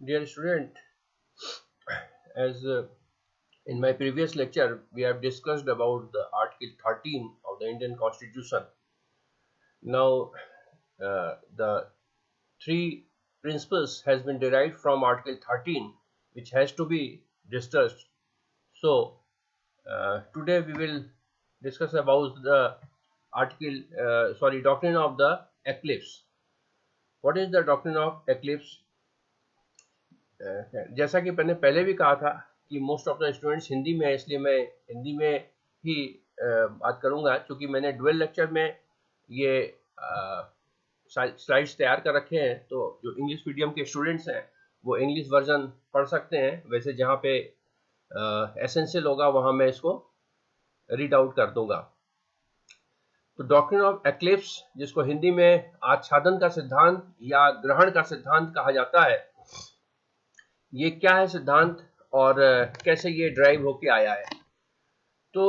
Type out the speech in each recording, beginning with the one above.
Dear student, as in my previous lecture, we have discussed about the Article 13 of the Indian Constitution. Now, the three principles has been derived from Article 13, which has to be discussed. So, today we will discuss about the doctrine of the eclipse. What is the doctrine of eclipse? जैसा कि मैंने पहले भी कहा था कि most of the students Hindi में है, इसलिए मैं हिंदी में ही बात करूंगा, क्योंकि मैंने डुअल लेक्चर में ये स्लाइड्स तैयार कर रखे हैं, तो जो इंग्लिश मीडियम के स्टूडेंट्स हैं वो इंग्लिश वर्जन पढ़ सकते हैं। वैसे जहाँ पे एसेंशियल होगा वहाँ मैं इसको रीड आउट कर दूंगा। तो डॉक्ट्रिन ऑफ एक्लिप्स, जिसको हिंदी में आच्छादन का सिद्धांत या ग्रहण का सिद्धांत कहा जाता है, ये क्या है सिद्धांत और कैसे ये ड्राइव होके आया है। तो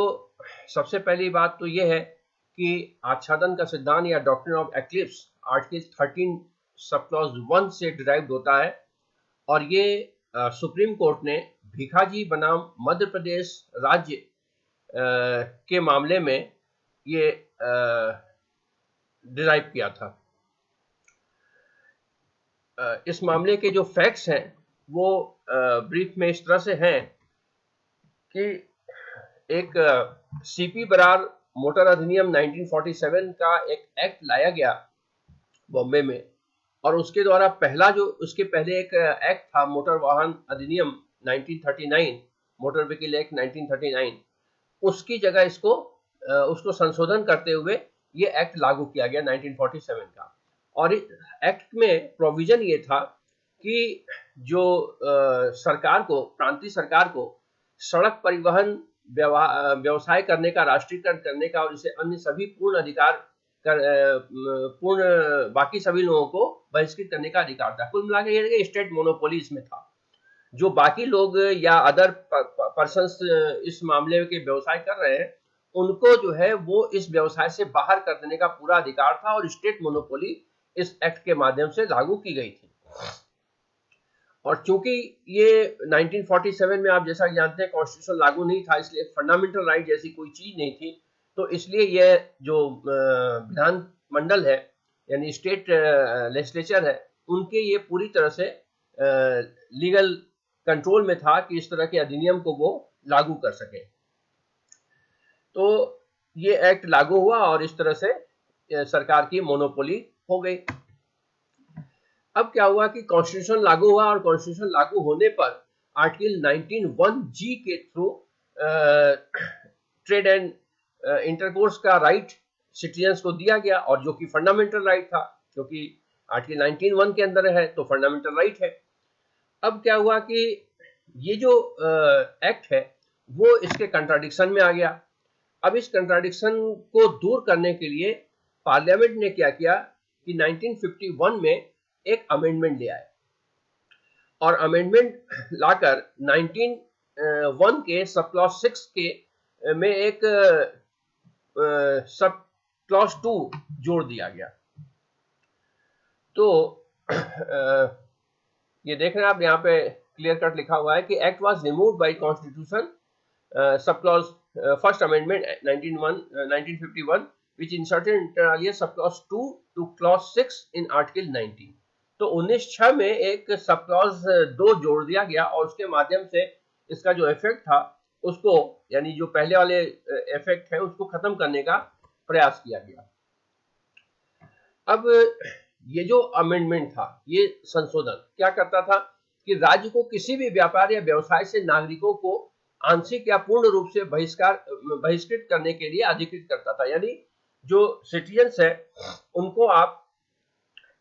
सबसे पहली बात तो ये है कि आच्छादन का सिद्धांत या doctrine of eclipse article 13 sub clause 1 से ड्राइव होता है, और ये सुप्रीम कोर्ट ने भिखाजी बनाम मध्य प्रदेश राज्य के मामले में ये ड्राइव किया था। इस मामले के जो फैक्ट्स हैं वो ब्रीफ में इस तरह से हैं कि एक सीपी बरार मोटर अधिनियम 1947 का एक एक्ट लाया गया बॉम्बे में, और उसके द्वारा उसके पहले एक एक्ट था मोटर वाहन अधिनियम 1939, मोटर व्हीकल एक्ट 1939, उसकी जगह उसको संशोधन करते हुए ये एक्ट लागू किया गया 1947 का। और एक्ट में प्रोविजन ये था कि जो प्रांतीय सरकार को सड़क परिवहन व्यवसाय करने का, राष्ट्रीयकरण करने का, और इसे अन्य सभी पूर्ण अधिकार बाकी सभी लोगों को बहिष्कृत करने का अधिकार था। कुल मिलाकर ये स्टेट मोनोपोली इसमें था। जो बाकी लोग या अदर पर्सन्स इस मामले के व्यवसाय कर रहे हैं, उनको जो है वो इस व्यवसाय से बाहर कर देने का पूरा अधिकार था, और स्टेट मोनोपोली इस एक्ट के माध्यम से लागू की गई थी। और चूंकि ये 1947 में आप जैसा जानते हैं कॉन्स्टिट्यूशन लागू नहीं था, इसलिए फंडामेंटल राइट जैसी कोई चीज नहीं थी, तो इसलिए यह जो विधान मंडल है यानी स्टेट लेजिस्लेचर है, उनके ये पूरी तरह से लीगल कंट्रोल में था कि इस तरह के अधिनियम को वो लागू कर सके। तो ये एक्ट लागू हुआ और इस तरह से सरकार की मोनोपोली हो गई। अब क्या हुआ कि कॉन्स्टिट्यूशन लागू हुआ, और कॉन्स्टिट्यूशन लागू होने पर आर्टिकल 19(1)(g) के थ्रू ट्रेड एंड इंटरकोर्स का राइट सिटीजन्स को दिया गया, और जो कि फंडामेंटल राइट था, क्योंकि आर्टिकल 19(1) के अंदर है तो फंडामेंटल राइट है। अब क्या हुआ कि ये जो एक्ट है वो इसके कंट्राडिक्शन में आ गया। अब इस कंट्राडिक्शन को दूर करने के लिए पार्लियामेंट ने क्या किया कि 1951 में एक अमेंडमेंट ले आए, और अमेंडमेंट लाकर 19(1) के सब क्लॉज 6 के में एक सब क्लॉज 2 जोड़ दिया गया। तो ये देख रहे हैं आप, यहाँ पे क्लियर कट लिखा हुआ है कि act was removed by constitution sub clause first amendment 1951 which inserted inter alia sub clause 2 to clause 6 in article 19। तो 19(6) में एक सब क्लॉज 2 जोड़ दिया गया, और उसके माध्यम से इसका जो इफेक्ट था उसको, यानी जो पहले वाले इफेक्ट है उसको खत्म करने का प्रयास किया गया। अब ये जो अमेंडमेंट था, ये संशोधन क्या करता था कि राज्य को किसी भी व्यापार या व्यवसाय से नागरिकों को आंशिक या पूर्ण रूप से बहिष्कृत करने के लिए अधिकृत करता था। यानी जो सिटीजन्स है उनको आप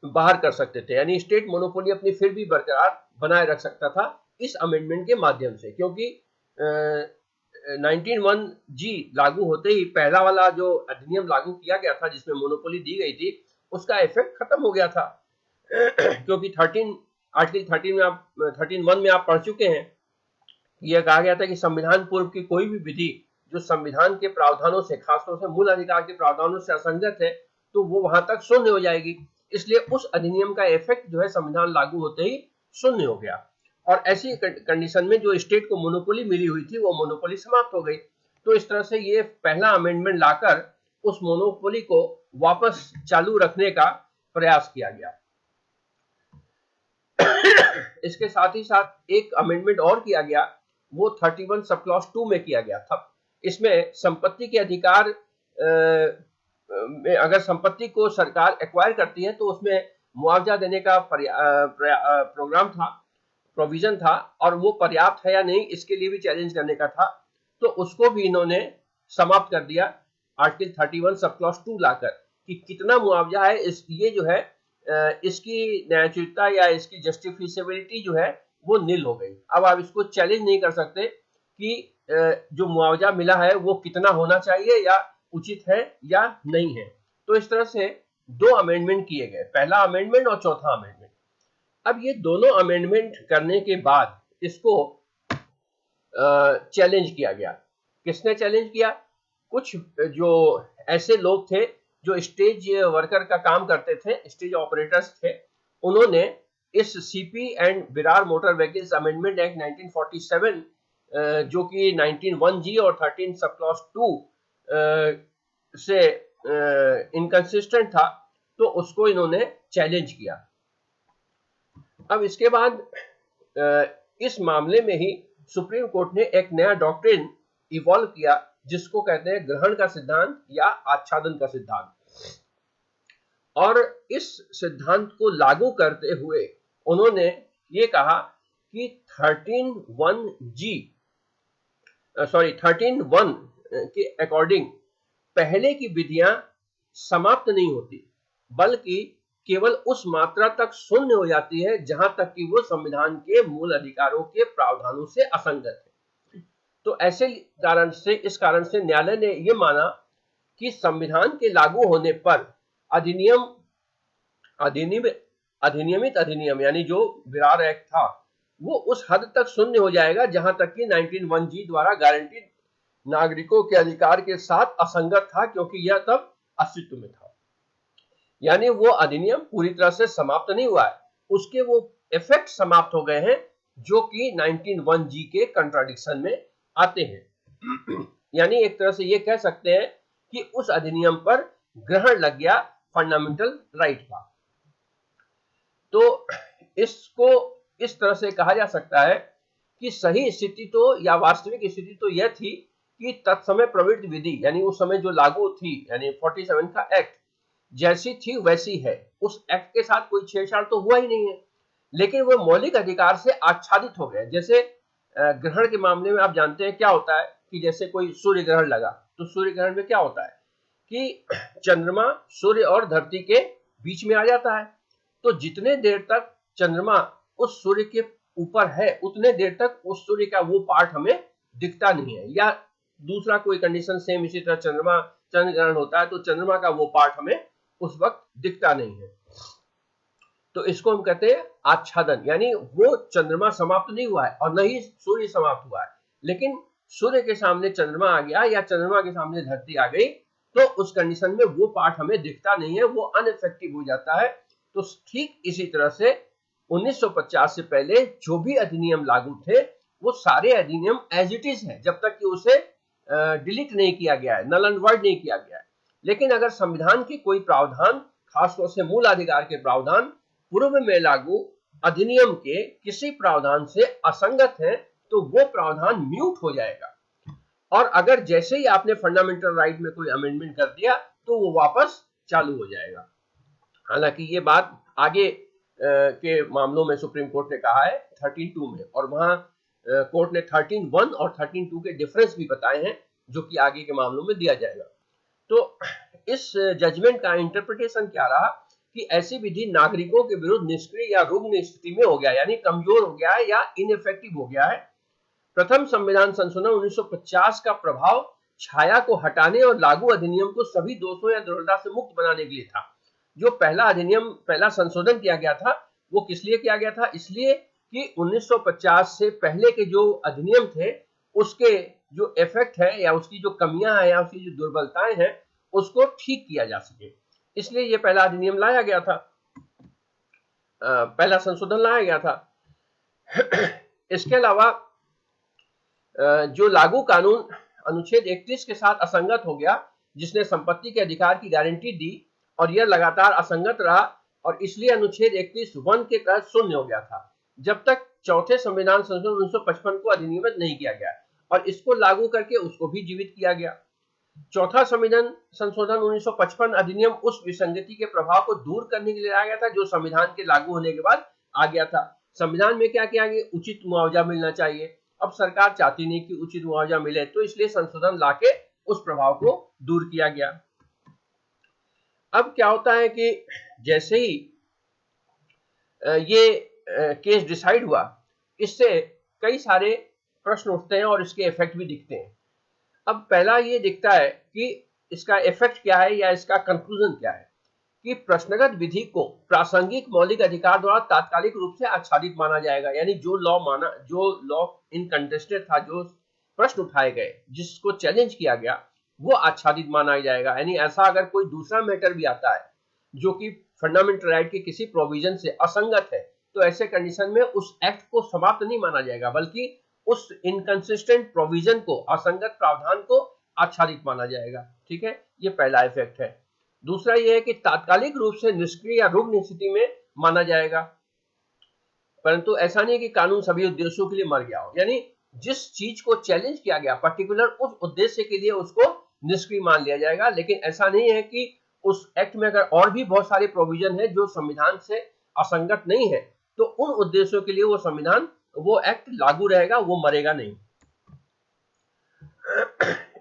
बाहर कर सकते थे, यानी स्टेट मोनोपोली अपनी फिर भी बरकरार बनाए रख सकता था इस अमेंडमेंट के माध्यम से। क्योंकि 19(1)(g) लागू होते ही पहला वाला जो अधिनियम लागू किया गया था जिसमें मोनोपोली दी गई थी, उसका इफेक्ट खत्म हो गया था। क्योंकि आर्टिकल 13(1) में आप पढ़ चुके हैं, यह कहा गया था कि संविधान पूर्व की कोई भी विधि जो संविधान के प्रावधानों से, खासतौर से मूल अधिकार के प्रावधानों से असंगत है, तो वो वहां तक शून्य हो जाएगी। इसलिए उस अधिनियम का इफेक्ट जो है संविधान लागू होते ही शून्य हो गया। और ऐसी कंडीशन में जो स्टेट को मोनोपोली मिली हुई थी वो मोनोपोली समाप्त हो गई। तो इस तरह से ये पहला अमेंडमेंट लाकर उस मोनोपोली को वापस चालू रखने का प्रयास किया गया। इसके साथ ही साथ एक अमेंडमेंट और किया गया, वो 31 सब क्लॉज 2 में किया गया था। इसमें संपत्ति के अधिकार में अगर संपत्ति को सरकार एक्वायर करती है तो उसमें मुआवजा देने का प्रोग्राम था, प्रोविजन था, और वो पर्याप्त है या नहीं इसके लिए भी चैलेंज करने का था। तो उसको भी इन्होंने समाप्त कर दिया आर्टिकल 31 सब क्लॉज 2 लाकर, कि कितना मुआवजा है ये जो है इसकी न्यायोचितता या इसकी जस्टिफिकेबिलिटी जो है वो नील हो गई। अब आप इसको चैलेंज नहीं कर सकते कि जो मुआवजा मिला है वो कितना होना चाहिए या उचित है या नहीं है। तो इस तरह से दो अमेंडमेंट किए गए, पहला अमेंडमेंट और चौथा अमेंडमेंट। अब ये दोनों अमेंडमेंट करने के बाद इसको चैलेंज किया गया। किसने चैलेंज किया? कुछ जो ऐसे लोग थे जो स्टेज वर्कर का काम करते थे, स्टेज ऑपरेटर्स थे, उन्होंने इस CP and Virar motor vehicles amendment act 1947 जो कि 19(1)G और 13 सब क्लॉज 2 से इनकंसिस्टेंट था, तो उसको इन्होंने चैलेंज किया। अब इसके बाद इस मामले में ही सुप्रीम कोर्ट ने एक नया डॉक्ट्रिन इवॉल्व किया जिसको कहते हैं ग्रहण का सिद्धांत या आच्छादन का सिद्धांत। और इस सिद्धांत को लागू करते हुए उन्होंने ये कहा कि 13(1) के अकॉर्डिंग पहले की विधियां समाप्त नहीं होती, बल्कि केवल उस मात्रा तक शून्य हो जाती है जहां तक कि वो संविधान के मूल अधिकारों के प्रावधानों से असंगत है। तो इस कारण से न्यायालय ने यह माना कि संविधान के लागू होने पर अधिनियमित अधिनियम यानी जो विरार एक्ट था वो उस हद तक शून्य हो जाएगा जहां तक कि 19(1)G द्वारा गारंटीड नागरिकों के अधिकार के साथ असंगत था, क्योंकि यह तब अस्तित्व में था। यानी वो अधिनियम पूरी तरह से समाप्त नहीं हुआ है, उसके वो इफेक्ट समाप्त हो गए हैं जो कि 19(1)G के कंट्राडिक्शन में आते हैं। यानी एक तरह से ये कह सकते हैं कि उस अधिनियम पर ग्रहण लग गया फंडामेंटल राइट का। तो इसको इस तरह से कहा जा सकता है कि सही स्थिति तो या वास्तविक स्थिति तो यह थी कि तत्समय प्रवृत्त विधि यानी उस समय जो लागू थी यानी 47 का एक्ट जैसी थी वैसी है, उस एक्ट के साथ कोई छेड़छाड़ तो हुआ ही नहीं है, लेकिन वो मौलिक अधिकार से आच्छादित हो गए। जैसे ग्रहण के मामले में आप जानते हैं क्या होता है कि जैसे कोई सूर्य ग्रहण लगा तो सूर्य ग्रहण में क्या होता है कि चंद्रमा सूर्य और धरती के बीच में आ जाता है। तो जितने देर तक चंद्रमा उस सूर्य के ऊपर है उतने देर तक उस सूर्य का वो पार्ट हमें दिखता नहीं है। या दूसरा कोई कंडीशन सेम इसी तरह चंद्र ग्रहण होता है तो चंद्रमा का वो पार्ट हमें उस वक्त दिखता नहीं है। तो इसको हम कहते हैं आच्छादन, यानी वो चंद्रमा समाप्त नहीं हुआ है और न ही सूर्य समाप्त हुआ है, लेकिन सूर्य के सामने चंद्रमा आ गया या चंद्रमा के सामने धरती आ गई तो उस कंडीशन में वो पार्ट हमें दिखता नहीं है, वो अनइफेक्टिव हो जाता है। तो ठीक इसी तरह से 1950 से पहले जो भी अधिनियम लागू थे वो सारे अधिनियम एज इट इज है जब तक कि उसे डिलीट नहीं किया गया है, नल एंड वॉइड नहीं किया गया है। लेकिन अगर संविधान के कोई प्रावधान, खासतौर से मूल अधिकार के प्रावधान पूर्व में लागू अधिनियम के किसी प्रावधान से असंगत है तो वो प्रावधान म्यूट हो जाएगा, और अगर जैसे ही आपने फंडामेंटल राइट में कोई अमेंडमेंट कर दिया तो वो वापस चालू हो जाएगा। हालांकि ये बात आगे के मामलों में सुप्रीम कोर्ट ने कहा है 13(2) में, और वहां कोर्ट ने 13(1) और 13(2) के डिफरेंस भी बताए हैं जो कि आगे के मामलों में दिया जाएगा। तो इस जजमेंट का इंटरप्रिटेशन क्या रहा कि ऐसी विधि नागरिकों के विरुद्ध निष्क्रिय या रुग्ण स्थिति में हो गया, यानी कमजोर हो गया है या इनइफेक्टिव हो गया है। प्रथम संविधान संशोधन 1950 का प्रभाव छाया को हटाने और लागू अधिनियम को सभी दोषों या दुर्बलता से मुक्त बनाने के लिए था। जो पहला संशोधन किया गया था वो किस लिए किया गया था? इसलिए कि 1950 से पहले के जो अधिनियम थे उसके जो इफेक्ट है या उसकी जो कमियां हैं या उसकी जो दुर्बलताएं हैं उसको ठीक किया जा सके, इसलिए ये पहला अधिनियम लाया गया था, पहला संशोधन लाया गया था। इसके अलावा जो लागू कानून अनुच्छेद 31 के साथ असंगत हो गया, जिसने संपत्ति के अधिकार की गारंटी दी और यह लगातार असंगत रहा और इसलिए अनुच्छेद 31(1) के तहत शून्य हो गया था जब तक चौथे संविधान संशोधन 1955 को अधिनियमित नहीं किया गया और इसको लागू करके उसको भी जीवित किया गया। चौथा संविधान संशोधन 1955 अधिनियम उस विसंगति के प्रभाव को दूर करने के लिए लाया गया था जो संविधान के लागू होने के बाद आ गया था। संविधान में क्या किया गया, उचित मुआवजा मिलना चाहिए। अब सरकार चाहती नहीं कि उचित मुआवजा मिले, तो इसलिए संशोधन लाके उस प्रभाव को दूर किया गया। अब क्या होता है कि जैसे ही ये केस डिसाइड हुआ, इससे कई सारे प्रश्न उठते हैं और इसके इफेक्ट भी दिखते हैं। अब पहला ये दिखता है कि इसका इफेक्ट क्या है या इसका कंक्लूजन क्या है कि प्रश्नगत विधि को प्रासंगिक मौलिक अधिकार द्वारा तात्कालिक रूप से आच्छादित माना जाएगा। यानी जो लॉ इनकंटेस्टेड था, जो प्रश्न उठाए गए, जिसको चैलेंज किया गया, वो आच्छादित माना जाएगा। यानी ऐसा अगर कोई दूसरा मैटर भी आता है जो कि फंडामेंटल राइट के किसी प्रोविजन से असंगत है, तो ऐसे कंडीशन में उस एक्ट को समाप्त नहीं माना जाएगा, बल्कि उस इनकंसिस्टेंट प्रोविजन को, असंगत प्रावधान को आच्छादित माना जाएगा। ठीक है, ये पहला इफेक्ट है। दूसरा ये है कि तात्कालिक रूप से निष्क्रिय या रुग्ण स्थिति में माना जाएगा, परंतु ऐसा नहीं कि कानून सभी उद्देश्यों के लिए मर गया हो। यानी जिस चीज को चैलेंज किया गया पर्टिकुलर उस उद्देश्य के लिए उसको निष्क्रिय मान लिया जाएगा, लेकिन ऐसा नहीं है कि उस एक्ट में अगर और भी बहुत सारे प्रोविजन है जो संविधान से असंगत नहीं है, तो उन उद्देश्यों के लिए वो एक्ट लागू रहेगा, वो मरेगा नहीं।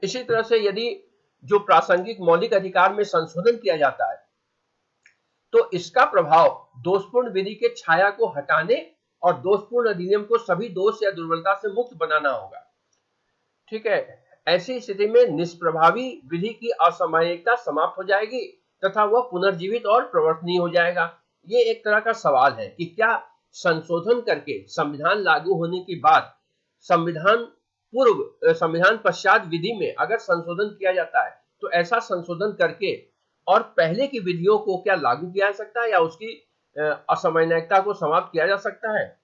इसी तरह से यदि जो प्रासंगिक मौलिक अधिकार में संशोधन किया जाता है, तो इसका प्रभाव दोषपूर्ण विधि के छाया को हटाने और दोषपूर्ण अधिनियम को सभी दोष या दुर्बलता से मुक्त बनाना होगा। ठीक है, ऐसी स्थिति में निष्प्रभावी विधि की असामान्यता समाप्त हो जाएगी तथा वह पुनर्जीवित और प्रवर्तनीय हो जाएगा। ये एक तरह का सवाल है कि क्या संशोधन करके संविधान लागू होने के बाद संविधान पश्चात विधि में अगर संशोधन किया जाता है, तो ऐसा संशोधन करके और पहले की विधियों को क्या लागू किया जा सकता है या उसकी असामान्यता को समाप्त किया जा सकता है,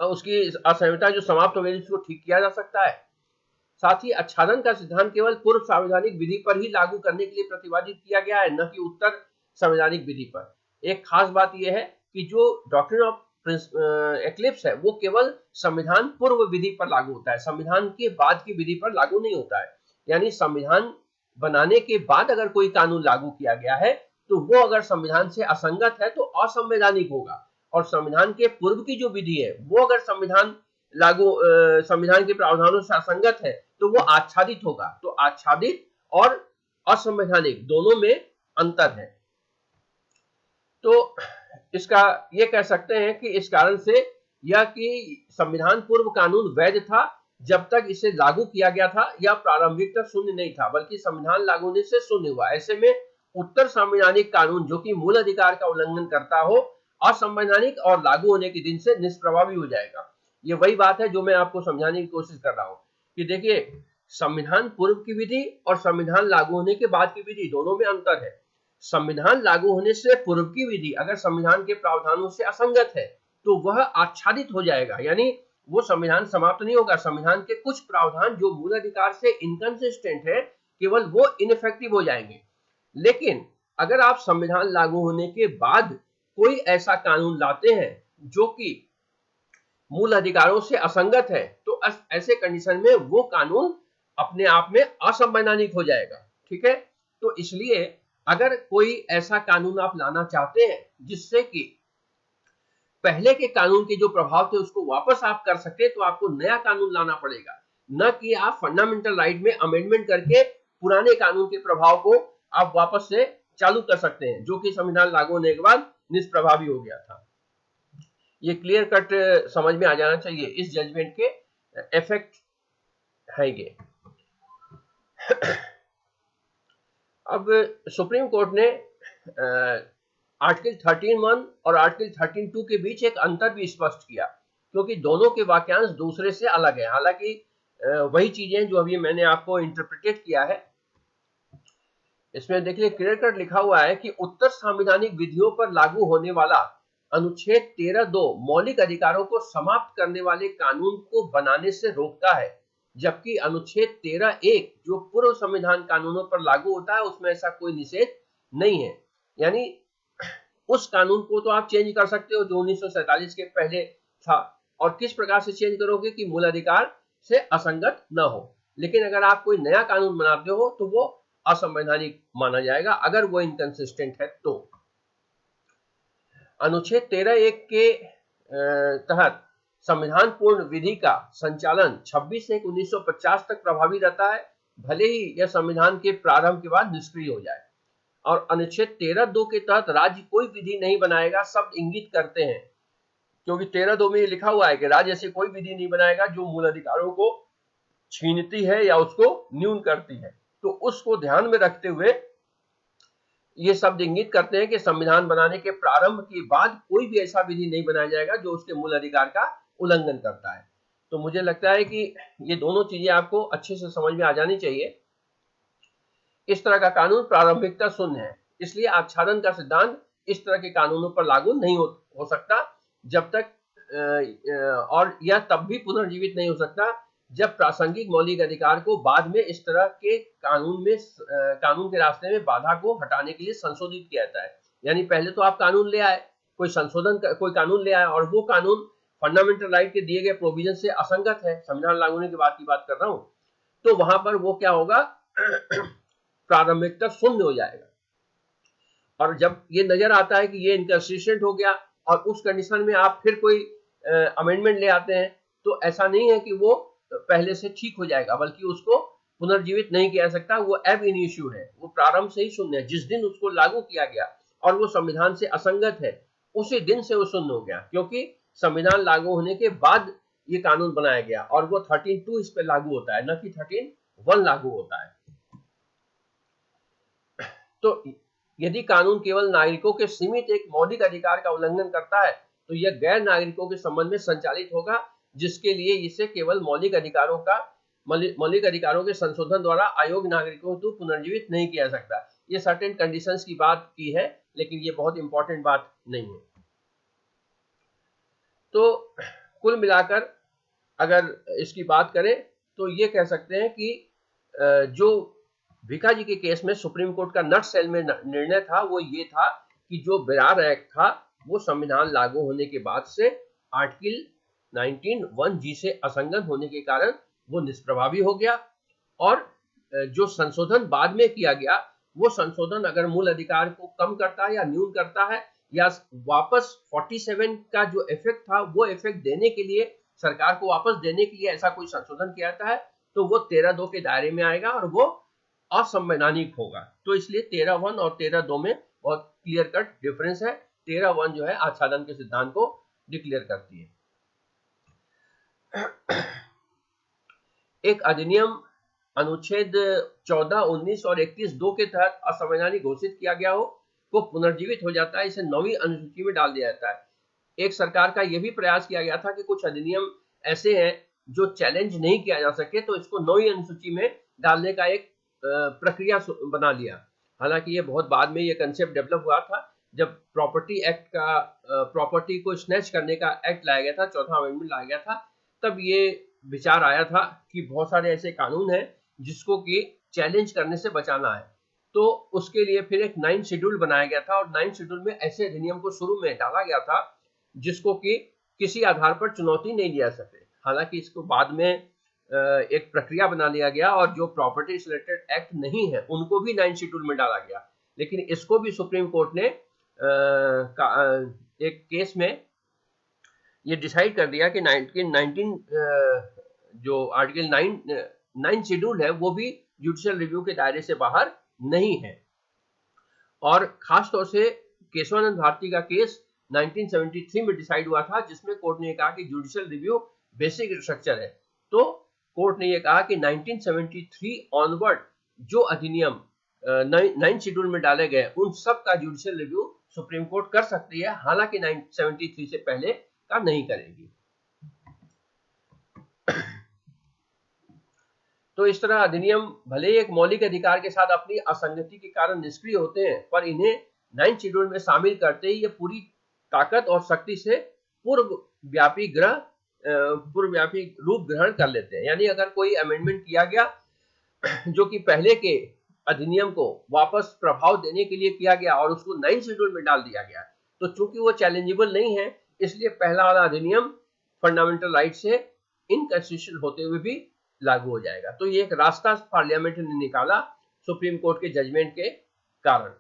उसकी असामान्यता जो समाप्त हो गई उसको ठीक किया जा सकता है। साथ ही आच्छादन का सिद्धांत केवल पूर्व संवैधानिक विधि पर ही लागू करने के लिए प्रतिपादित किया गया है, न कि उत्तर संवैधानिक विधि पर। एक खास बात यह है कि जो डॉक्ट्रिन ऑफ एक्लिप्स है वो केवल संविधान पूर्व विधि पर लागू होता है, संविधान के बाद की विधि पर लागू नहीं होता है। यानी संविधान बनाने के बाद अगर कोई कानून लागू किया गया है तो वो अगर संविधान से असंगत है तो असंवैधानिक होगा, और संविधान के पूर्व की जो विधि है वो अगर संविधान के प्रावधानों से असंगत है तो वो आच्छादित होगा। तो आच्छादित और असंवैधानिक दोनों में अंतर है। तो इसका ये कह सकते हैं कि इस कारण से यह कि संविधान पूर्व कानून वैध था जब तक इसे लागू किया गया था, या प्रारंभिक तक शून्य नहीं था बल्कि संविधान लागू होने से शून्य हुआ। ऐसे में उत्तर संवैधानिक कानून जो कि मूल अधिकार का उल्लंघन करता हो असंवैधानिक और लागू होने के दिन से निष्प्रभावी हो जाएगा। ये वही बात है जो मैं आपको समझाने की कोशिश कर रहा हूं कि देखिए, संविधान पूर्व की विधि और संविधान लागू होने के बाद की विधि दोनों में अंतर है। संविधान लागू होने से पूर्व की विधि अगर संविधान के प्रावधानों से असंगत है तो वह आच्छादित हो जाएगा, यानी वो संविधान समाप्त नहीं होगा। संविधान के कुछ प्रावधान जो मूल अधिकार से इनकंसिस्टेंट है केवल वो इनइफेक्टिव हो जाएंगे। लेकिन अगर आप संविधान लागू होने के बाद कोई ऐसा कानून लाते हैं जो कि मूल अधिकारों से असंगत है, तो ऐसे कंडीशन में वो कानून अपने आप में असंवैधानिक हो जाएगा। ठीक है, तो इसलिए अगर कोई ऐसा कानून आप लाना चाहते हैं जिससे कि पहले के कानून के जो प्रभाव थे उसको वापस आप कर सकते, तो आपको नया कानून लाना पड़ेगा, न कि आप फंडामेंटल राइट में अमेंडमेंट करके पुराने कानून के प्रभाव को आप वापस से चालू कर सकते हैं, जो कि संविधान लागू होने के बाद निष्प्रभावी हो गया था। ये क्लियर कट समझ में आ जाना चाहिए, इस जजमेंट के इफेक्ट है ये। अब सुप्रीम कोर्ट ने आर्टिकल 13(1) और आर्टिकल 13(2) के बीच एक अंतर भी स्पष्ट किया, क्योंकि दोनों के वाक्यांश दूसरे से अलग है। हालांकि वही चीजें जो अभी मैंने आपको इंटरप्रिटेट किया है, इसमें देखिए क्लियर कट लिखा हुआ है कि उत्तर संवैधानिक विधियों पर लागू होने वाला अनुच्छेद 13(2) मौलिक अधिकारों को समाप्त करने वाले कानून को बनाने से रोकता है, जबकि अनुच्छेद 13(1) जो पूर्व संविधान कानूनों पर लागू होता है उसमें ऐसा कोई निषेध नहीं है। यानी उस कानून को तो आप चेंज कर सकते हो जो 1947 के पहले था, और किस प्रकार से चेंज करोगे कि मूल अधिकार से असंगत न हो। लेकिन अगर आप कोई नया कानून बनाते हो तो वो असंवैधानिक माना जाएगा अगर वो इनकंसिस्टेंट है तो। अनुच्छेद 13(1) के तहत संविधान पूर्ण विधि का संचालन 26/1/1950 तक प्रभावी रहता है, भले ही यह संविधान के प्रारंभ के बाद निष्क्रिय हो जाए। और अनुच्छेद 13(2) के तहत राज्य कोई विधि नहीं बनाएगा शब्द इंगित करते हैं, क्योंकि 13(2) में लिखा हुआ है कि राज्य ऐसी कोई विधि नहीं बनाएगा जो मूल अधिकारों को छीनती है या उसको न्यून करती है। तो उसको ध्यान में रखते हुए ये शब्द इंगित करते हैं कि संविधान बनाने के प्रारंभ के बाद कोई भी ऐसा विधि नहीं बनाया जाएगा जो उसके मूल अधिकार का उल्लंघन करता है। तो मुझे लगता है कि ये दोनों चीजें आपको अच्छे से समझ में आ जानी चाहिए। इस तरह का कानून प्रारंभिकता शून्य है, इसलिए आच्छादन का सिद्धांत इस तरह के कानूनों पर लागू नहीं हो सकता जब तक और यह तब भी पुनर्जीवित नहीं हो सकता जब प्रासंगिक मौलिक अधिकार को बाद में इस तरह के कानून के रास्ते में बाधा को हटाने के लिए संशोधित किया जाता है। यानी पहले तो आप कानून ले आए, कोई कानून ले आए और वो कानून फंडामेंटल राइट के दिए गए प्रोविजन से असंगत है, संविधान लागू होने के बाद की बात कर रहा हूं, तो वहां पर वो क्या होगा प्रारंभिकता शून्य हो जाएगा। और जब ये नजर आता है कि ये इनकंसिस्टेंट हो गया और उस कंडीशन में आप फिर कोई अमेंडमेंट ले आते हैं, तो ऐसा नहीं है कि वो पहले से ठीक हो जाएगा, बल्कि उसको पुनर्जीवित नहीं किया जा सकता। वो एब इनिशियो है, वो प्रारंभ से ही शून्य है। जिस दिन उसको लागू किया गया और वो संविधान से असंगत है उसी दिन से वो शून्य हो गया, क्योंकि संविधान लागू होने के बाद ये कानून बनाया गया और वो 13(2) इस पे लागू होता है, न कि 13(1) लागू होता है। तो यदि कानून केवल नागरिकों के सीमित एक मौलिक अधिकार का उल्लंघन करता है तो यह गैर नागरिकों के संबंध में संचालित होगा, जिसके लिए इसे केवल मौलिक अधिकारों के संशोधन द्वारा अयोग्य नागरिकों को पुनर्जीवित नहीं किया जा सकता। ये सर्टेन कंडीशंस की बात की है, लेकिन ये बहुत इंपॉर्टेंट बात नहीं है। तो कुल मिलाकर अगर इसकी बात करें तो ये कह सकते हैं कि जो भिखा जी के केस में सुप्रीम कोर्ट का नट सेल में निर्णय था वो ये था कि जो बेरार एक्ट था वो संविधान लागू होने के बाद से आर्टिकल 19(1) से असंगत होने के कारण वो निष्प्रभावी हो गया, और जो संशोधन बाद में किया गया वो संशोधन अगर मूल अधिकार को कम करता है या न्यून करता है या वापस 47 का जो इफेक्ट था वो इफेक्ट देने के लिए, सरकार को वापस देने के लिए ऐसा कोई संशोधन किया जाता है तो वो 13(2) के दायरे में आएगा और वो असंवैधानिक होगा। तो इसलिए 13(1) और 13(2) में बहुत क्लियर कट डिफरेंस है। 13(1) जो है आच्छादन के सिद्धांत को डिक्लेयर करती है। एक अधिनियम अनुच्छेद 14, 19 और 21(2) के तहत असंवैधानिक घोषित किया गया हो वो पुनर्जीवित हो जाता है, इसे 9वीं अनुसूची में डाल दिया जाता है। एक सरकार का यह भी प्रयास किया गया था कि कुछ अधिनियम ऐसे हैं जो चैलेंज नहीं किया जा सके, तो इसको 9वीं अनुसूची में डालने का एक प्रक्रिया बना लिया। हालांकि ये बहुत बाद में ये कंसेप्ट डेवलप हुआ था, जब प्रॉपर्टी एक्ट का प्रॉपर्टी को स्नैच करने का एक्ट लाया गया था, चौथा अमेंडमेंट लाया गया था, तब ये विचार आया था कि बहुत सारे ऐसे कानून हैं जिसको कि चैलेंज करने से बचाना है, तो उसके लिए फिर एक 9 शेड्यूल बनाया गया था और 9 शेड्यूल में ऐसे अधिनियम को शुरू में डाला गया था जिसको कि किसी आधार पर चुनौती नहीं दिया सके। हालांकि इसको बाद में एक प्रक्रिया बना लिया गया और जो प्रॉपर्टी रिलेटेड एक्ट नहीं है उनको भी 9 शेड्यूल में डाला गया, लेकिन इसको भी सुप्रीम कोर्ट ने एक केस में ये डिसाइड कर दिया कि 19 जो आर्टिकल 9 शेड्यूल है वो भी जुडिशियल रिव्यू के दायरे से बाहर नहीं है। और खासतौर से केशवानंद भारती का केस 1973 में डिसाइड हुआ था, जिसमें कोर्ट ने कहा कि जुडिशियल रिव्यू बेसिक स्ट्रक्चर है। तो कोर्ट ने यह कहा कि 1973 ऑनवर्ड जो अधिनियम 9 शेड्यूल में डाले गए उन सब का जुडिशियल रिव्यू सुप्रीम कोर्ट कर सकती है, हालांकि 1973 से पहले का नहीं करेगी। तो इस तरह अधिनियम भले ही एक मौलिक अधिकार के साथ अपनी असंगति के कारण निष्क्रिय होते हैं, पर इन्हें 9 शेड्यूल में शामिल करते ही ये पूरी ताकत और शक्ति से पूर्वव्यापी रूप ग्रहण कर लेते हैं। यानी अगर कोई अमेंडमेंट किया गया जो कि पहले के अधिनियम को वापस प्रभाव देने के लिए किया गया और उसको 9 शेड्यूल में डाल दिया गया, तो चूंकि वो चैलेंजेबल नहीं है, इसलिए पहला वाला अधिनियम फंडामेंटल राइट से इनकंसिस्टेंट होते हुए भी लागू हो जाएगा। तो ये एक रास्ता पार्लियामेंट ने निकाला सुप्रीम कोर्ट के जजमेंट के कारण।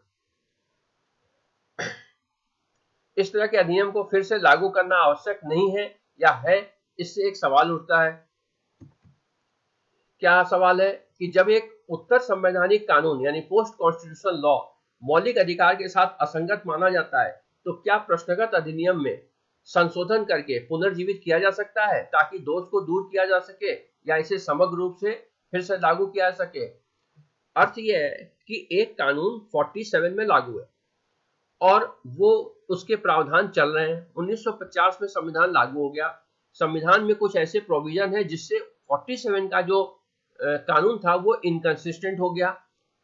इस तरह के अधिनियम को फिर से लागू करना आवश्यक नहीं है या है, इससे एक सवाल उठता है। क्या सवाल है कि जब एक उत्तर संवैधानिक कानून यानी पोस्ट कॉन्स्टिट्यूशनल लॉ मौलिक अधिकार के साथ असंगत माना जाता है, तो क्या प्रश्नगत अधिनियम में संशोधन करके पुनर्जीवित किया जा सकता है ताकि दोष को दूर किया जा सके या इसे समग्र रूप से फिर से लागू किया जा सके? अर्थ यह है कि एक कानून 47 में लागू है और वो उसके प्रावधान चल रहे हैं। 1950 में संविधान लागू हो गया। संविधान में कुछ ऐसे प्रोविजन है जिससे 47 का जो कानून था वो इनकंसिस्टेंट हो गया।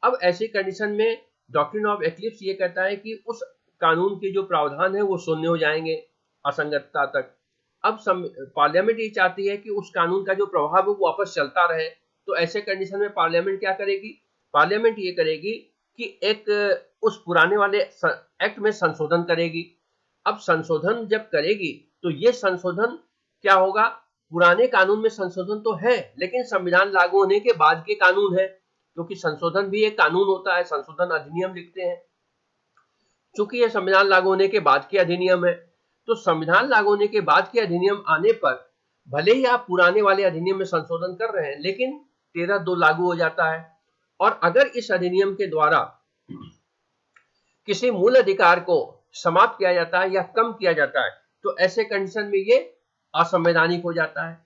अब ऐसी कंडीशन में डॉक्ट्रिन ऑफ एक्लिप्स ये कहता है कि उस कानून के जो प्रावधान है वो शून्य हो जाएंगे असंगतता तक। अब पार्लियामेंट ये चाहती है कि उस कानून का जो प्रभाव है वो वापस चलता रहे। तो ऐसे कंडीशन में पार्लियामेंट क्या करेगी? पार्लियामेंट ये करेगी कि एक उस पुराने वाले एक्ट में संशोधन करेगी। अब संशोधन जब करेगी तो ये संशोधन क्या होगा? पुराने कानून में संशोधन तो है लेकिन संविधान लागू होने के बाद के कानून है, क्योंकि संशोधन भी एक कानून होता है, संशोधन अधिनियम लिखते हैं। चूंकि ये संविधान लागू होने के बाद के अधिनियम है, तो संविधान लागू होने के बाद के अधिनियम आने पर भले ही आप पुराने वाले अधिनियम में संशोधन कर रहे हैं लेकिन 13(2) लागू हो जाता है। और अगर इस अधिनियम के द्वारा किसी मूल अधिकार को समाप्त किया जाता है या कम किया जाता है तो ऐसे कंडीशन में ये असंवैधानिक हो जाता है।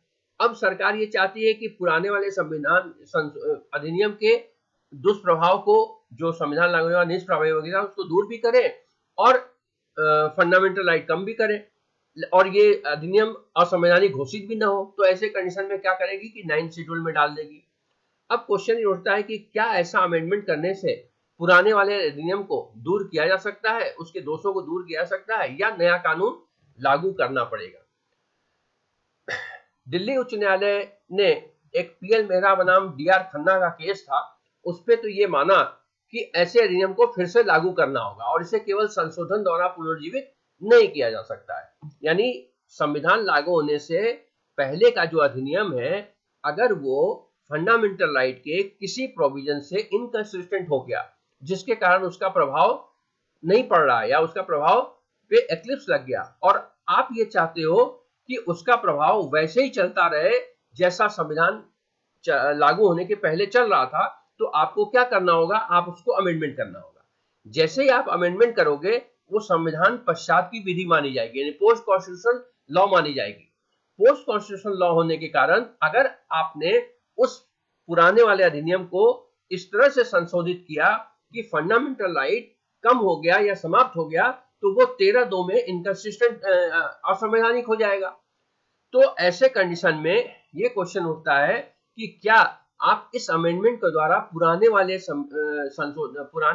अब सरकार ये चाहती है कि पुराने वाले संविधान अधिनियम के दुष्प्रभाव को, जो संविधान लागू होने का निष्प्रभावी हो गया, उसको दूर भी करे और फंडामेंटल राइट कम भी करे और ये अधिनियम असंवैधानिक घोषित भी ना हो। तो ऐसे कंडीशन में क्या करेगी कि 9 शेड्यूल में डाल देगी। अब क्वेश्चन ये उठता है कि क्या ऐसा अमेंडमेंट करने से पुराने वाले अधिनियम को दूर किया जा सकता है, उसके दोषों को दूर किया जा सकता है, या नया कानून लागू करना पड़ेगा? दिल्ली उच्च न्यायालय ने एक पीएल मेहरा बनाम डीआर खन्ना का केस था, उस पे तो ये माना कि ऐसे अधिनियम को फिर से लागू करना होगा और इसे केवल संशोधन द्वारा पुनर्जीवित नहीं किया जा सकता है। यानी संविधान लागू होने से पहले का जो अधिनियम है, अगर वो फंडामेंटल राइट के किसी प्रोविजन से इनकंसिस्टेंट हो गया जिसके कारण उसका प्रभाव नहीं पड़ रहा है या उसका प्रभाव पे एक्लिप्स लग गया, और आप ये चाहते हो कि उसका प्रभाव वैसे ही चलता रहे जैसा संविधान लागू होने के पहले चल रहा था, तो आपको क्या करना होगा? आप उसको अमेंडमेंट करना होगा। जैसे ही आप अमेंडमेंट करोगे वो संविधान पश्चात की विधि मानी जाएगी, यानी पोस्ट कॉन्स्टिट्यूशनल लॉ मानी जाएगी। पोस्ट कॉन्स्टिट्यूशनल लॉ होने के कारण अगर आपने उस पुराने वाले अधिनियम को इस तरह से संशोधित किया कि फंडामेंटल राइट कम हो गया या समाप्त हो गया, तो वो 13(2) में इनकंसिस्टेंट असंवैधानिक हो जाएगा। तो ऐसे कंडीशन में ये क्वेश्चन उठता है कि क्या आप इस अमेंडमेंट के द्वारा पुराने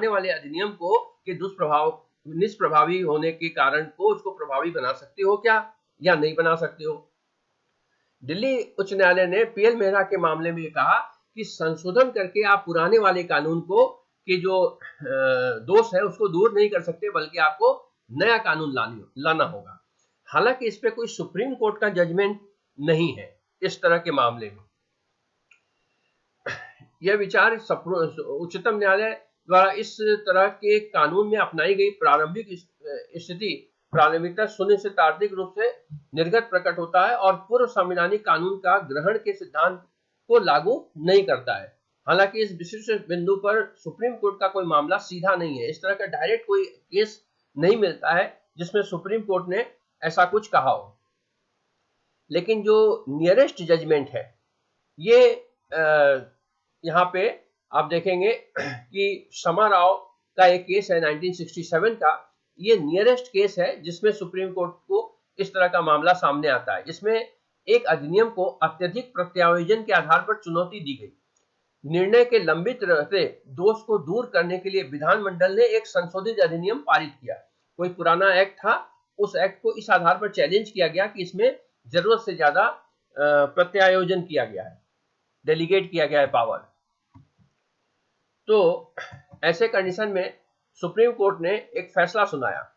वाले अधिनियम को के दुष्प्रभाव निष्प्रभावी होने के कारण को उसको प्रभावी बना सकते हो क्या, या नहीं बना सकते हो? दिल्ली उच्च न्यायालय ने पीएल मेहरा के मामले में कहा कि संशोधन करके आप पुराने वाले कानून को के जो दोष है उसको दूर नहीं कर सकते, बल्कि आपको नया कानून लाना होगा। हालांकि इस पे कोई सुप्रीम कोर्ट का जजमेंट नहीं है इस तरह के मामले में। यह विचार उच्चतम न्यायालय द्वारा इस तरह के कानून में अपनाई गई प्रारंभिक स्थिति प्रारंभिकता शून्य से तार्किक रूप से निर्गत प्रकट होता है और पूर्व संवैधानिक कानून का ग्रहण के सिद्धांत को लागू नहीं करता है। हालांकि इस विशिष्ट बिंदु पर सुप्रीम कोर्ट का कोई मामला सीधा नहीं है। इस तरह का डायरेक्ट कोई केस नहीं मिलता है जिसमें सुप्रीम कोर्ट ने ऐसा कुछ कहा हो। लेकिन जो नियरेस्ट जजमेंट है ये यहाँ पे आप देखेंगे कि शमा राव का एक केस है 1967 का। ये नियरेस्ट केस है जिसमें सुप्रीम कोर्ट को इस तरह का मामला सामने आता है। इसमें एक अधिनियम को अत्यधिक प्रत्यायोजन के आधार पर चुनौती दी गई। निर्णय के लंबित रहते दोष को दूर करने के लिए विधानमंडल ने एक संशोधित अधिनियम पारित किया। कोई पुराना एक्ट था उस एक्ट को इस आधार पर चैलेंज किया गया कि इसमें जरूरत से ज्यादा प्रत्यायोजन किया गया है, डेलीगेट किया गया है पावर। तो ऐसे कंडीशन में सुप्रीम कोर्ट ने एक फैसला सुनाया।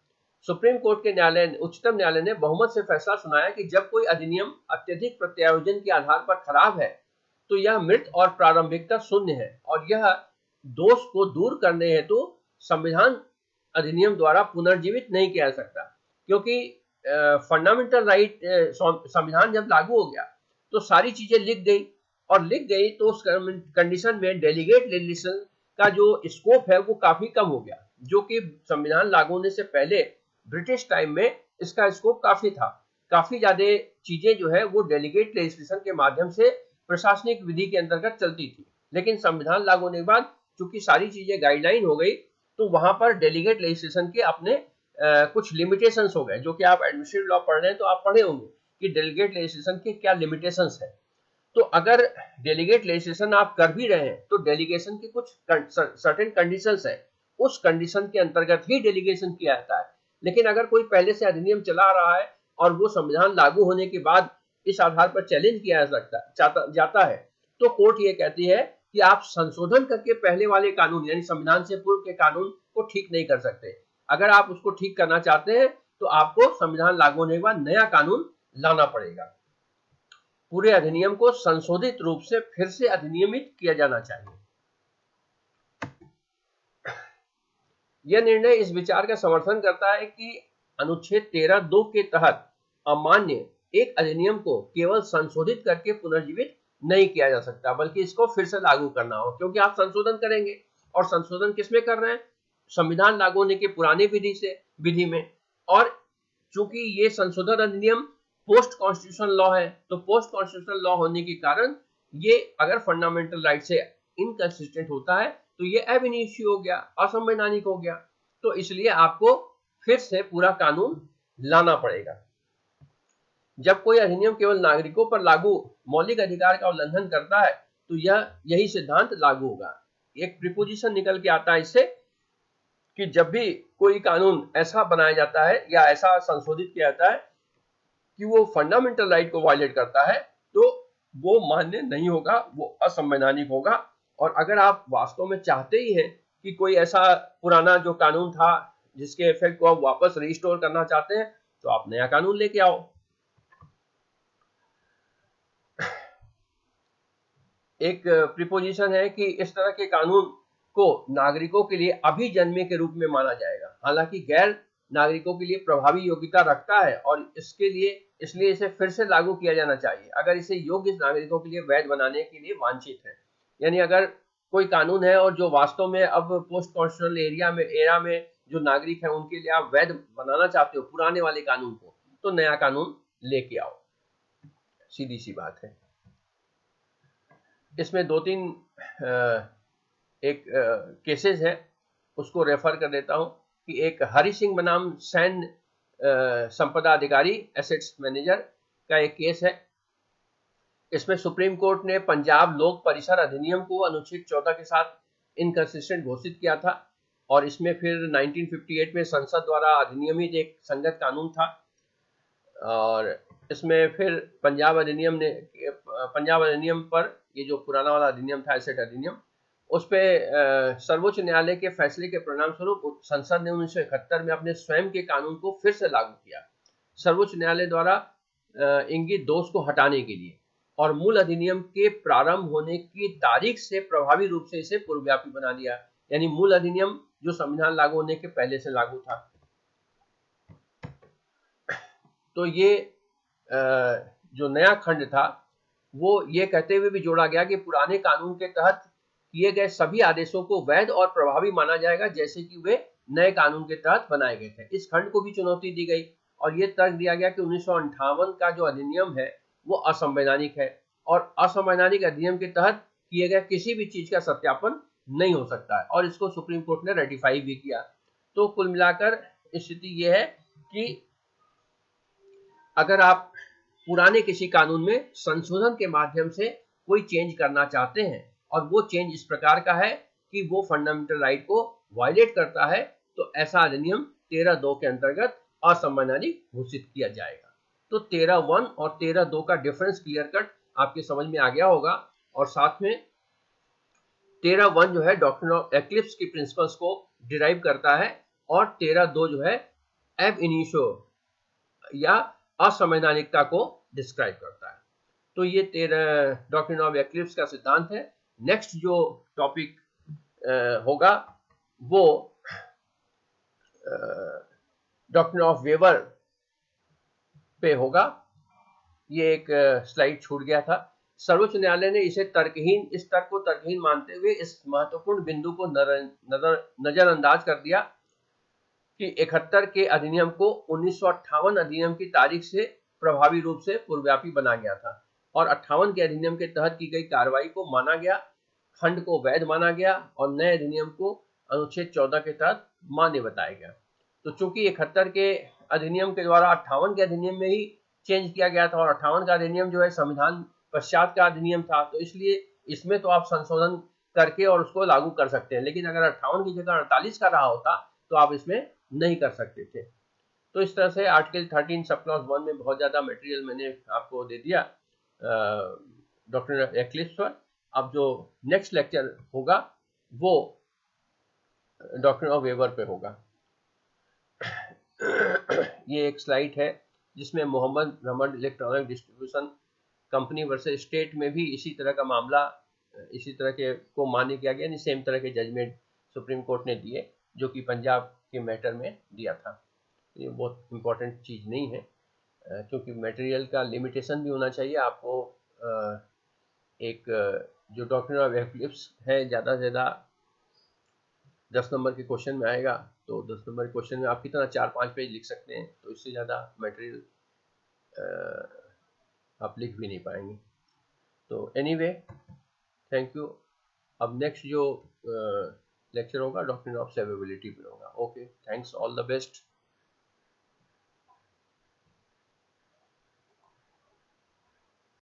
सुप्रीम कोर्ट के न्यायालय, उच्चतम न्यायालय ने बहुमत से फैसला सुनाया कि जब कोई अधिनियम अत्यधिक प्रत्यायोजन के आधार पर खराब है तो यह मृत और प्रारंभिकता शून्य है, और यह दोष को दूर करने हेतु संविधान अधिनियम द्वारा पुनर्जीवित नहीं किया जा सकता। क्योंकि फंडामेंटल राइट संविधान जब लागू हो गया तो सारी चीजें लिख गई, और लिख गई तो उस कंडीशन में डेलीगेट लेजिस्लेशन का जो स्कोप है वो काफी कम हो गया, जो कि संविधान लागू होने से पहले ब्रिटिश टाइम में इसका स्कोप काफी था। काफी ज्यादा चीजें जो है वो डेलीगेट लेजिस्लेशन के माध्यम से प्रशासनिक विधि के अंतर्गत चलती थी। लेकिन संविधान लागू होने के बाद चूंकि सारी चीजें गाइडलाइन हो गई तो वहां पर डेलीगेट लेजिस्लेशन के अपने कुछ लिमिटेशंस हो गए, जो कि आप एडमिनिस्ट्रेटिव लॉ पढ़ रहे हैं तो आप पढ़े होंगे कि डेलीगेट लेजिस्लेशन के क्या लिमिटेशंस है। तो अगर डेलीगेट लेजिस्लेशन आप कर भी रहे हैं तो डेलीगेशन के कुछ सर्टेन कंडीशंस है, उस कंडीशन के अंतर्गत ही डेलीगेशन किया जाता है। लेकिन अगर कोई पहले से अधिनियम चला रहा है और वो संविधान लागू होने के बाद इस आधार पर चैलेंज किया जाता है तो कोर्ट ये कहती है कि आप संशोधन करके पहले वाले कानून यानी संविधान से पूर्व के कानून को ठीक नहीं कर सकते। अगर आप उसको ठीक करना चाहते हैं तो आपको संविधान लागू होने के बाद नया कानून लाना पड़ेगा। पूरे अधिनियम को संशोधित रूप से फिर से अधिनियमित किया जाना चाहिए। यह निर्णय इस विचार का समर्थन करता है कि अनुच्छेद 13(2) के तहत अमान्य एक अधिनियम को केवल संशोधित करके पुनर्जीवित नहीं किया जा सकता, बल्कि इसको फिर से लागू करना हो। क्योंकि आप संशोधन करेंगे, और संशोधन किसमें कर रहे हैं? संविधान लागू होने के पुराने विधि में। और चूंकि ये संशोधन अधिनियम पोस्ट कॉन्स्टिट्यूशनल लॉ है, तो पोस्ट कॉन्स्टिट्यूशनल लॉ होने के कारण ये अगर फंडामेंटल राइट से इनकंसिस्टेंट होता है तो ये एब इनिशियो हो गया, असंवैधानिक हो गया। तो इसलिए आपको फिर से पूरा कानून लाना पड़ेगा। जब कोई अधिनियम केवल नागरिकों पर लागू मौलिक अधिकार का उल्लंघन करता है तो यही सिद्धांत लागू होगा। एक प्रीपोजिशन निकल के आता है इससे कि जब भी कोई कानून ऐसा बनाया जाता है या ऐसा संशोधित किया जाता है कि वो फंडामेंटल राइट को वायलेट करता है तो वो मान्य नहीं होगा, वो असंवैधानिक होगा। और अगर आप वास्तव में चाहते ही हैं कि कोई ऐसा पुराना जो कानून था जिसके इफेक्ट को आप वापस रिस्टोर करना चाहते हैं तो आप नया कानून लेके आओ। एक प्रीपोजिशन है कि इस तरह के कानून को नागरिकों के लिए अभिजन्मे के रूप में माना जाएगा, हालांकि गैर नागरिकों के लिए प्रभावी योग्यता रखता है और इसलिए इसे फिर से लागू किया जाना चाहिए अगर इसे योग्य नागरिकों के लिए वैध बनाने के लिए वांछित है। यानी अगर कोई कानून है और जो वास्तव में अब पोस्ट कॉन्स्टिट्यूशनल एरा में जो नागरिक है उनके लिए आप वैध बनाना चाहते हो पुराने वाले कानून को, तो नया कानून लेके आओ, सीधी सी बात है। इसमें 2-3 एक केसेस है, उसको रेफर कर देता हूं कि एक हरि सिंह बनाम सैन संपदा अधिकारी एसेट्स मैनेजर का एक केस है। इसमें सुप्रीम कोर्ट ने पंजाब लोक परिसर अधिनियम को अनुच्छेद 14 के साथ इनकंसिस्टेंट घोषित किया था, और इसमें फिर 1958 में संसद द्वारा अधिनियमित एक संगत कानून था। और इसमें फिर पंजाब अधिनियम पर ये जो पुराना वाला अधिनियम था एसेट अधिनियम, उस पे सर्वोच्च न्यायालय के फैसले के परिणाम स्वरूप संसद ने 1971 में अपने स्वयं के कानून को फिर से लागू किया, सर्वोच्च न्यायालय द्वारा इंगित दोष को हटाने के लिए, और मूल अधिनियम के प्रारंभ होने की तारीख से प्रभावी रूप से इसे पूर्वव्यापी बना दिया। यानी मूल अधिनियम जो संविधान लागू होने के पहले से लागू था। तो ये जो नया खंड था वो ये कहते हुए भी जोड़ा गया कि पुराने कानून के तहत किए गए सभी आदेशों को वैध और प्रभावी माना जाएगा जैसे कि वे नए कानून के तहत बनाए गए थे। इस खंड को भी चुनौती दी गई और ये तर्क दिया गया कि 1958 का जो अधिनियम है वो असंवैधानिक है, और असंवैधानिक अधिनियम के तहत किए गए किसी भी चीज का सत्यापन नहीं हो सकता है, और इसको सुप्रीम कोर्ट ने रेटिफाई भी किया। तो कुल मिलाकर स्थिति ये है कि अगर आप पुराने किसी कानून में संशोधन के माध्यम से कोई चेंज करना चाहते हैं और वो चेंज इस प्रकार का है कि वो फंडामेंटल राइट को वायलेट करता है, तो ऐसा अधिनियम 13(2) के अंतर्गत असंवैधानिक घोषित किया जाएगा। तो 13(1) और 13(2) का डिफरेंस क्लियर कट आपके समझ में आ गया होगा। और साथ में 13(1) जो है डॉक्ट्रिन ऑफ एक्लिप्स की प्रिंसिपल्स को डिराइव करता है, और 13(2) जो है एब इनिशियो या असंवैधानिकता को डिस्क्राइब करता है। तो ये 13 डॉक्ट्रिन ऑफ एक्लिप्स का सिद्धांत है। नेक्स्ट जो टॉपिक होगा वो डॉक्ट्रिन ऑफ वेबर पे होगा। ये एक स्लाइड छूट गया था। सर्वोच्च न्यायालय ने इसे तर्कहीन, इस तर्क को तर्कहीन मानते हुए इस महत्वपूर्ण बिंदु को नजरअंदाज कर दिया कि 71 के अधिनियम को 1958 अधिनियम की तारीख से प्रभावी रूप से पूर्वव्यापी बना गया था, और 58 के अधिनियम के तहत की गई कार्रवाई को माना गया, खंड को वैध माना गया, और नए अधिनियम को अनुच्छेद 14 के तहत मान्य बताया गया। तो चूंकि 71 के अधिनियम के द्वारा 58 के अधिनियम में ही चेंज किया गया था, और 58 का अधिनियम जो है संविधान पश्चात का अधिनियम था, तो इसलिए इसमें तो आप संशोधन करके और उसको लागू कर सकते हैं, लेकिन अगर 58 की जगह 48 का रहा होता तो आप इसमें नहीं कर सकते थे। तो इस तरह से आर्टिकल 13 सब क्लॉज 1 में बहुत ज़्यादा मटेरियल मैंने आपको दे दिया डॉक्ट्रिन ऑफ एक्लिप्स पर। अब जो नेक्स्ट लेक्चर होगा वो डॉक्ट्रिन ऑफ वेबर पे होगा। ये एक स्लाइड है जिसमें मोहम्मद रहमत electronic distribution company versus state में भी इसी तरह का मामला, इसी तरह के को मान्य किया गया, सेम तरह के जजमेंट सुप्रीम कोर्ट ने दिए जो कि पंजाब के मैटर में दिया था। ये बहुत इंपॉर्टेंट चीज़ नहीं है, क्योंकि मटेरियल का लिमिटेशन भी होना चाहिए आपको। एक जो डॉक्ट्रिन ऑफ एक्लिप्स है ज़्यादा से ज़्यादा 10 नंबर के क्वेश्चन में आएगा, तो 10 नंबर के क्वेश्चन में आप कितना 4-5 पेज लिख सकते हैं, तो इससे ज़्यादा मटेरियल आप लिख भी नहीं पाएंगे। तो एनीवे, थैंक यू। अब नेक्स्ट जो लेक्चर होगा डॉक्ट्रिन ऑफ सर्वाइवेबिलिटी पे होगा। Okay, thanks, all the best.